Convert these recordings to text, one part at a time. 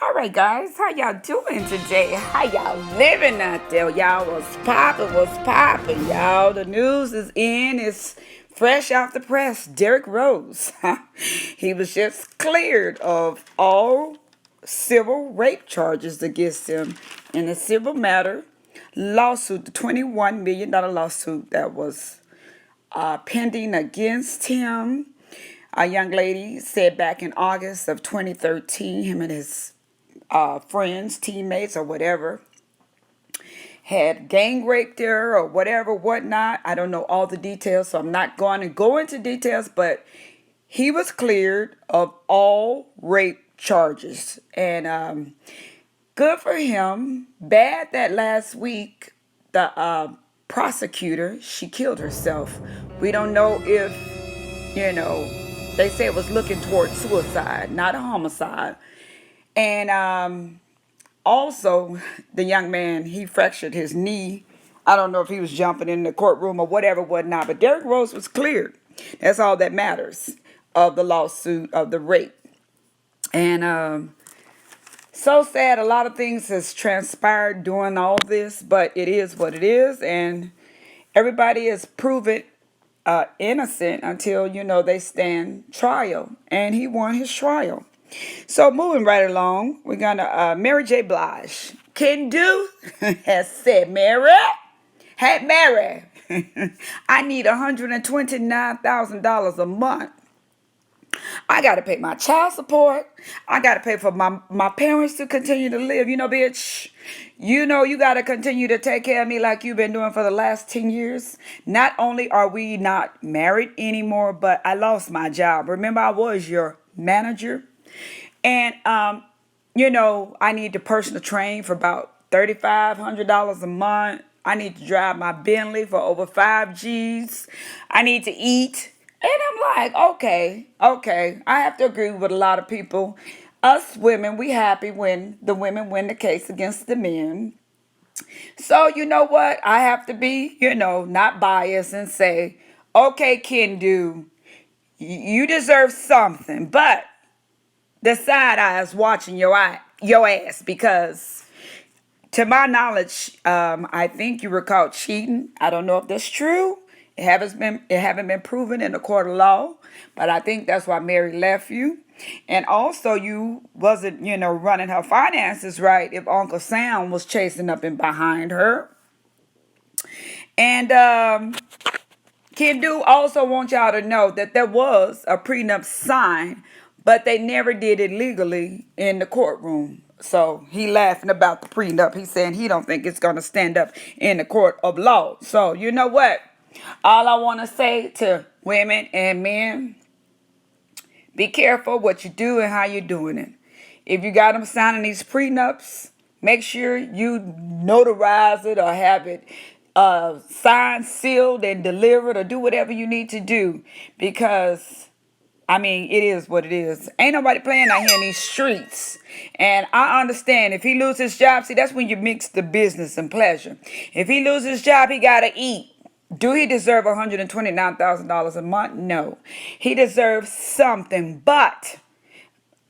All right, guys, how y'all doing today? How y'all living out there? Y'all was popping, y'all. The news is in. It's fresh off the press. Derrick Rose, he was just cleared of all civil rape charges against him in a civil matter lawsuit, the $21 million lawsuit that was pending against him. A young lady said back in August of 2013, him and his friends, teammates, or whatever, had gang raped her or whatever, whatnot. I don't know all the details, so I'm not going to go into details, but he was cleared of all rape charges. And good for him. Bad that last week, the prosecutor, she killed herself. We don't know if, they say it was looking towards suicide, not a homicide. And also, the young man, he fractured his knee. I don't know if he was jumping in the courtroom or whatever, whatnot, but Derrick Rose was cleared. That's all that matters of the lawsuit of the rape. And so sad, a lot of things has transpired during all this, but it is what it is. And everybody is proven innocent until, they stand trial. And he won his trial. So moving right along, we're gonna Mary J. Blige. Can do has said, Mary, I need $129,000 a month. I gotta pay my child support. I gotta pay for my parents to continue to live. Bitch, you gotta continue to take care of me like you've been doing for the last 10 years. Not only are we not married anymore, but I lost my job. Remember, I was your manager. And, I need to personal train for about $3,500 a month. I need to drive my Bentley for over 5 Gs. I need to eat. And I'm like, okay. I have to agree with a lot of people. Us women, we happy when the women win the case against the men. So you know what? I have to be, not biased and say, okay, Kendu, you deserve something. But the side eye is watching your ass because, to my knowledge, I think you were caught cheating. I don't know if that's true. It haven't been proven in the court of law, but I think that's why Mary left you. And also, you wasn't, running her finances right if Uncle Sam was chasing up and behind her. And Kim Do also want y'all to know that there was a prenup signed, but they never did it legally in the courtroom. So he laughing about the prenup. He's saying he don't think it's gonna stand up in the court of law. So you know what? All I want to say to women and men, be careful what you do and how you're doing it. If you got them signing these prenups, make sure you notarize it or have it signed, sealed, and delivered, or do whatever you need to do, because it is what it is. Ain't nobody playing out here in these streets. And I understand if he loses his job, see, that's when you mix the business and pleasure. If he loses his job, he gotta eat. Do he deserve $129,000 a month? No. He deserves something, but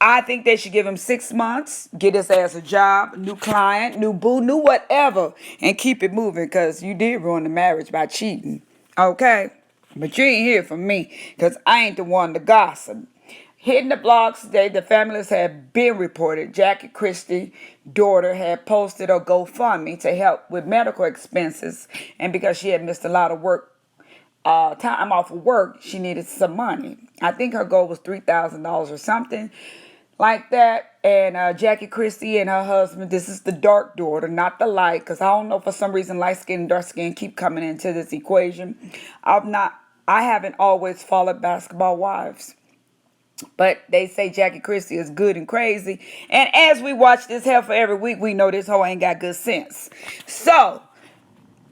I think they should give him 6 months, get his ass a job, new client, new boo, new whatever, and keep it moving, because you did ruin the marriage by cheating. Okay? But you ain't here for me, because I ain't the one to gossip. Hitting the blogs today, the families have been reported. JackieChristie daughter had posted a GoFundMe to help with medical expenses, and because she had missed a lot of work, time off of work, she needed some money. I think her goal was $3,000 or something like that. And JackieChristie and her husband, this is the dark daughter, not the light, because I don't know, for some reason light skin and dark skin keep coming into this equation. I haven't always followed Basketball Wives, but they say JackieChristie is good and crazy. And as we watch this heifer every week, we know this hoe ain't got good sense. So,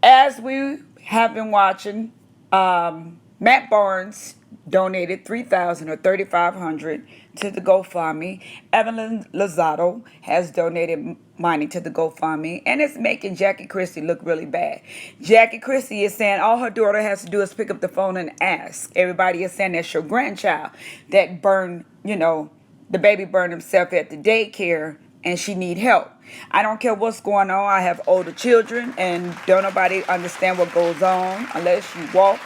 as we have been watching, Matt Barnes donated $3,000 or $3,500 to the GoFundMe. Evelyn Lozado has donated money to the GoFundMe, and it's making JackieChristie look really bad. JackieChristie is saying all her daughter has to do is pick up the phone and ask. Everybody is saying that's your grandchild that burned, the baby burned himself at the daycare and she need help. I don't care what's going on. I have older children, and don't nobody understand what goes on unless you walk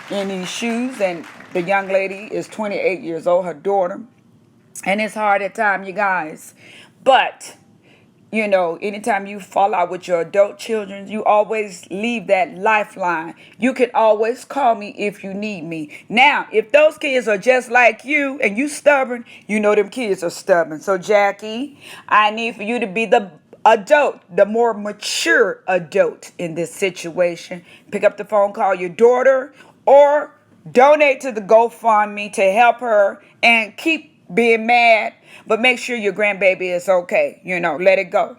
in these shoes. And the young lady is 28 years old, her daughter, and it's hard at times, you guys. But anytime you fall out with your adult children, you always leave that lifeline. You can always call me if you need me. Now, if those kids are just like you and you stubborn, them kids are stubborn. So, Jackie, I need for you to be the adult, the more mature adult in this situation. Pick up the phone, call your daughter, or donate to the GoFundMe to help her and keep being mad, but make sure your grandbaby is okay. Let it go.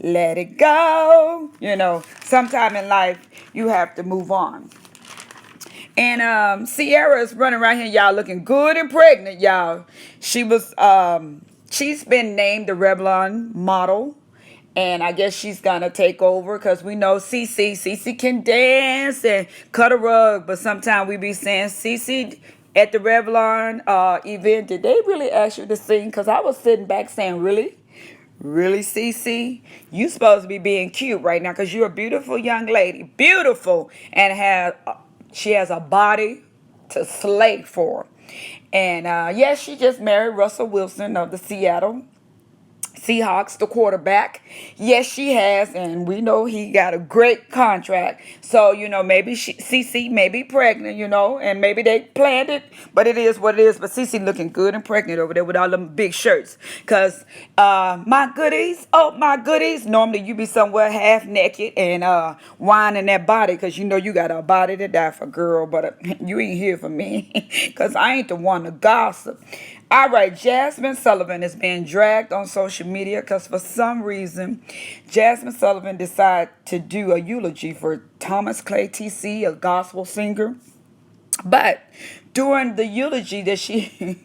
Let it go. Sometime in life, you have to move on. And Ciara is running around here, y'all, looking good and pregnant, y'all. She's been named the Revlon model. And I guess she's gonna take over because we know Cece can dance and cut a rug, but sometimes we be saying, Cece, at the Revlon event, did they really ask you to sing? Because I was sitting back saying, really? Really, Cece? You supposed to be being cute right now because you're a beautiful young lady. Beautiful. And she has a body to slay for. And yes, she just married Russell Wilson of the Seattle Seahawks, the quarterback. Yes, she has, and we know he got a great contract. So, maybe Cece may be pregnant, and maybe they planned it, but it is what it is. But Cece looking good and pregnant over there with all them big shirts. Because my goodies, normally you be somewhere half naked and whining that body because you got a body to die for, girl, but you ain't here for me because I ain't the one to gossip. All right, Jazmine Sullivan is being dragged on social media because for some reason, Jazmine Sullivan decided to do a eulogy for Thomas Clay TC, a gospel singer. But during the eulogy that she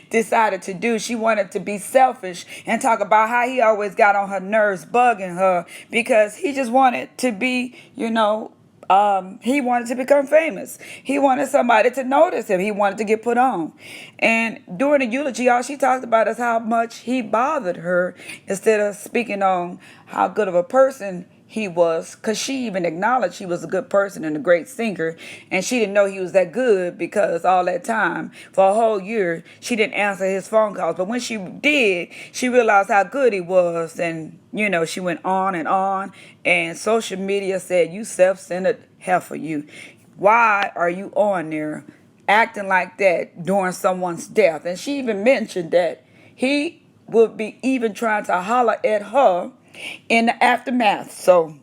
decided to do, she wanted to be selfish and talk about how he always got on her nerves, bugging her because he just wanted to be, he wanted to become famous. He wanted somebody to notice him. He wanted to get put on. And during the eulogy, all she talked about is how much he bothered her instead of speaking on how good of a person he was, because she even acknowledged he was a good person and a great singer, and she didn't know he was that good because all that time, for a whole year, she didn't answer his phone calls. But when she did, she realized how good he was, and she went on, and social media said, you self-centered heifer, you. Why are you on there acting like that during someone's death? And she even mentioned that he would be even trying to holler at her in the aftermath. So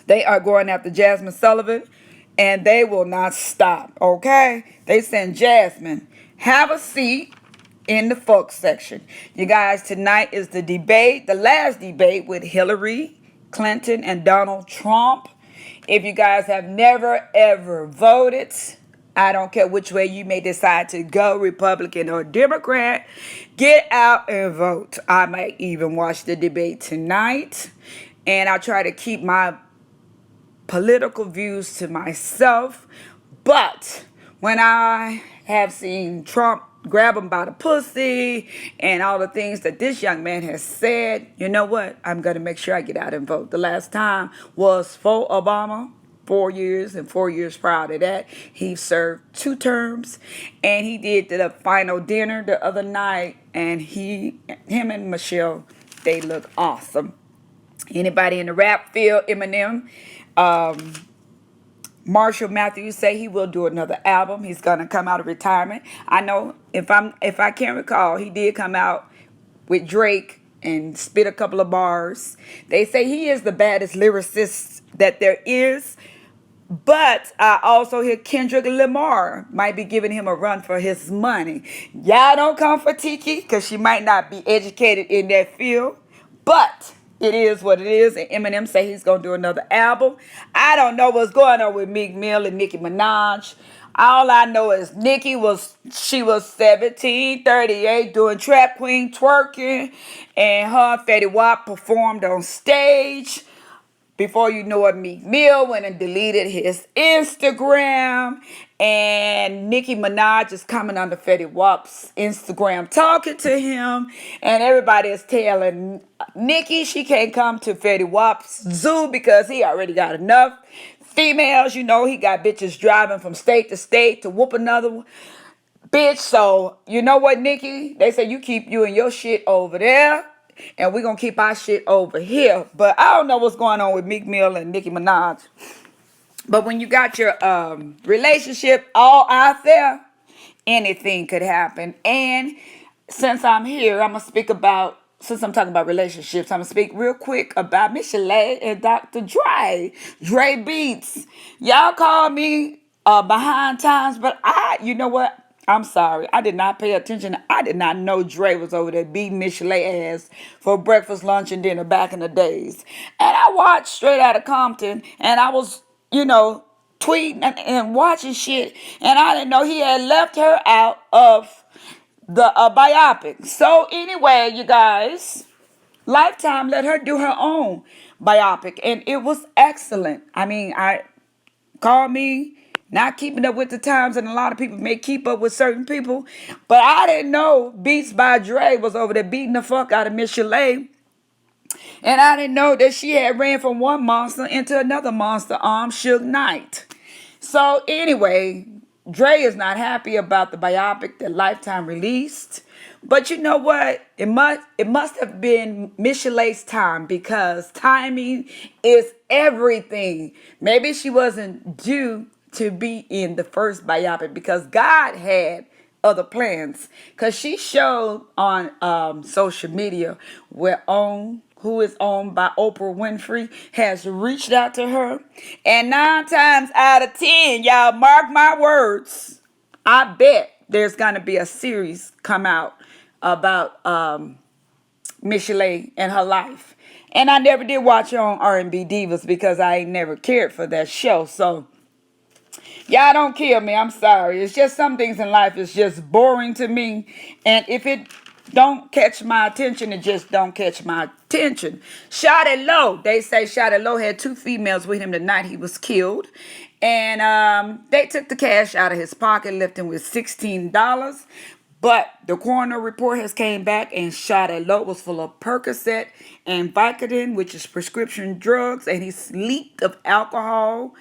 they are going after Jazmine Sullivan, and they will not stop, okay? They send Jazmine, have a seat in the folk section. You guys, tonight is the debate, the last debate with Hillary Clinton and Donald Trump. If you guys have never, ever voted, I don't care which way you may decide to go, Republican or Democrat, get out and vote. I might even watch the debate tonight, and I'll try to keep my political views to myself. But when I have seen Trump grab him by the pussy and all the things that this young man has said, you know what? I'm going to make sure I get out and vote. The last time was for Obama. 4 years, and 4 years prior to that, he served 2 terms, and he did the final dinner the other night, and him and Michelle, they look awesome. Anybody in the rap field, Eminem, Marshall Matthews say he will do another album. He's gonna come out of retirement. I know if I can't recall, he did come out with Drake and spit a couple of bars. They say he is the baddest lyricist that there is. But I also hear Kendrick Lamar might be giving him a run for his money. Y'all don't come for Tiki because she might not be educated in that field. But it is what it is. And Eminem say he's going to do another album. I don't know what's going on with Meek Mill and Nicki Minaj. All I know is she was 17, 38 doing Trap Queen twerking. And her and Fetty Wap performed on stage. Before you know it, Meek Mill went and deleted his Instagram. And Nicki Minaj is coming on the Fetty Wap's Instagram talking to him. And everybody is telling Nicki she can't come to Fetty Wap's zoo because he already got enough females. You know, he got bitches driving from state to state to whoop another bitch. So, you know what, Nicki? They say you keep you and your shit over there. And we're going to keep our shit over here. But I don't know what's going on with Meek Mill and Nicki Minaj. But when you got your relationship all out there, anything could happen. And since I'm here, I'm going to speak about, since I'm talking about relationships, I'm going to speak real quick about Michel'le and Dr. Dre Beats. Y'all call me behind times, but you know what? I'm sorry. I did not pay attention. I did not know Dre was over there beating Michel'le ass for breakfast, lunch, and dinner back in the days. And I watched Straight Outta Compton, and I was, tweeting and watching shit, and I didn't know he had left her out of the biopic. So anyway, you guys, Lifetime let her do her own biopic, and it was excellent. I mean, I call me not keeping up with the times, and a lot of people may keep up with certain people, but I didn't know Beats by Dre was over there beating the fuck out of Michel'le. And I didn't know that she had ran from one monster into another monster, Suge Knight. So anyway, Dre is not happy about the biopic that Lifetime released. But you know what? It must have been Michel'le's time, because timing is everything. Maybe she wasn't due to be in the first biopic because God had other plans. Because she showed on social media where who is owned by Oprah Winfrey, has reached out to her. And 9 times out of 10, y'all mark my words, I bet there's going to be a series come out about Michel'le and her life. And I never did watch her on R&B Divas because I ain't never cared for that show. So y'all don't kill me. I'm sorry. It's just some things in life is just boring to me. And if it don't catch my attention, it just don't catch my attention. Shawtylo. They say Shawtylo had 2 females with him the night he was killed. And they took the cash out of his pocket, left him with $16. But the coroner report has came back, and Shawtylo was full of Percocet and Vicodin, which is prescription drugs, and he leaked of alcohol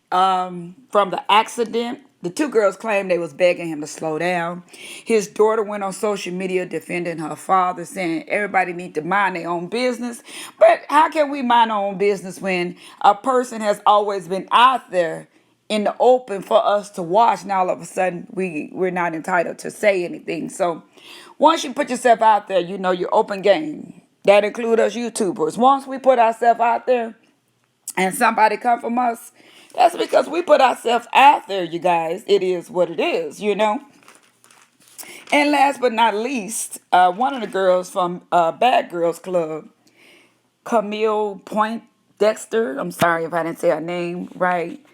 from the accident. The 2 girls claimed they was begging him to slow down. His daughter went on social media defending her father, saying everybody need to mind their own business. But how can we mind our own business when a person has always been out there in the open for us to watch, and all of a sudden we're not entitled to say anything? So once you put yourself out there, you're open game. That includes us YouTubers. Once we put ourselves out there and somebody come from us, that's because we put ourselves out there, you guys. It is what it is, And last but not least, one of the girls from Bad Girls Club, Camille Point Dexter, I'm sorry if I didn't say her name right,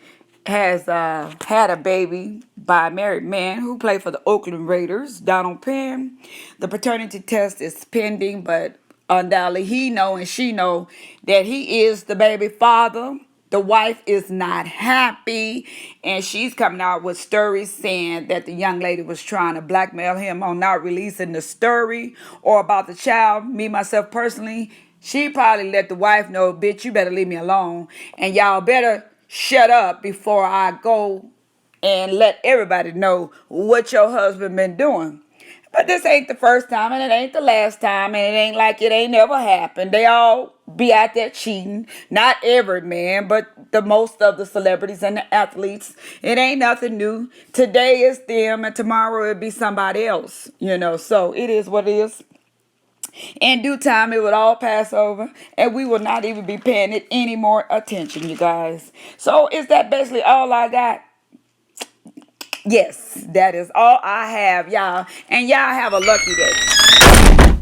has had a baby by a married man who played for the Oakland Raiders, Donald Penn. The paternity test is pending, but undoubtedly he know and she know that he is the baby father. The wife is not happy, and she's coming out with stories saying that the young lady was trying to blackmail him on not releasing the story or about the child. Me, myself, personally, she probably let the wife know, bitch, you better leave me alone, and y'all better shut up before I go and let everybody know what your husband been doing. But this ain't the first time, and it ain't the last time, and it ain't like it ain't never happened. They all be out there cheating. Not every man, but the most of the celebrities and the athletes. It ain't nothing new. Today is them, and tomorrow it'll be somebody else. So it is what it is. In due time, it will all pass over, and we will not even be paying it any more attention, you guys. So is that basically all I got? Yes, that is all I have, y'all. And y'all have a lucky day.